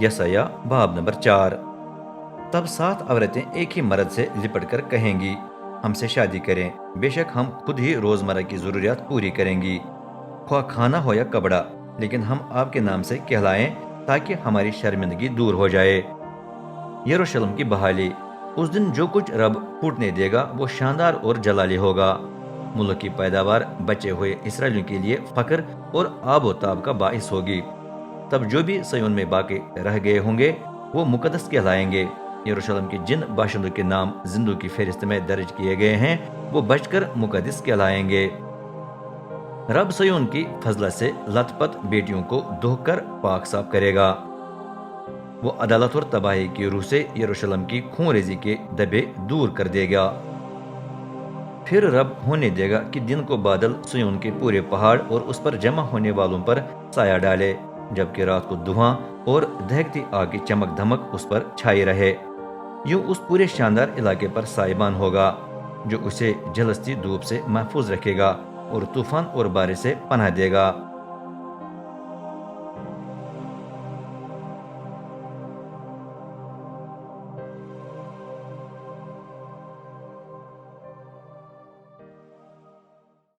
यसाया बाब नंबर 4। तब 7 औरतें एक ही मर्द से लिपट कर कहेंगी, हमसे शादी करें, बेशक हम खुद ही रोजमर्रा की जरूरियात पूरी करेंगी, ख्वाह खाना हो या कपड़ा, लेकिन हम आपके नाम से कहलाएं ताकि हमारी शर्मिंदगी दूर हो जाए। यरूशलेम की बहाली। उस दिन जो कुछ रब फूटने देगा वो शानदार और जलाली होगा। मुल्क की पैदावार बचे हुए इसराइलियों के लिए फक्र और आबोताब का बाइस होगी। तब जो भी सयोन में बाकी रह गए होंगे वो मुकद्दस कहलाएंगे। यरूशलेम के जिन बाशिंदों के नाम जिंदों की फहरिस्त में दर्ज किए गए हैं वो बचकर मुकद्दस कहलाएंगे। रब सयोन की फजलत से लथपथ बेटियों को धोकर पाक साफ करेगा। वो अदालत और तबाही की रूह से यरूशलेम की खूंरेजी के दबे दूर कर देगा। फिर रब होने देगा कि दिन को बादल सिय्योन के पूरे पहाड़ और उस पर जमा होने वालों पर साया डाले, जबकि रात को धुआं और दहकती आग की चमक धमक उस पर छाई रहे। यूं उस पूरे शानदार इलाके पर साइबान होगा जो उसे झलसती धूप से महफूज रखेगा और तूफान और बारिश से पनाह देगा।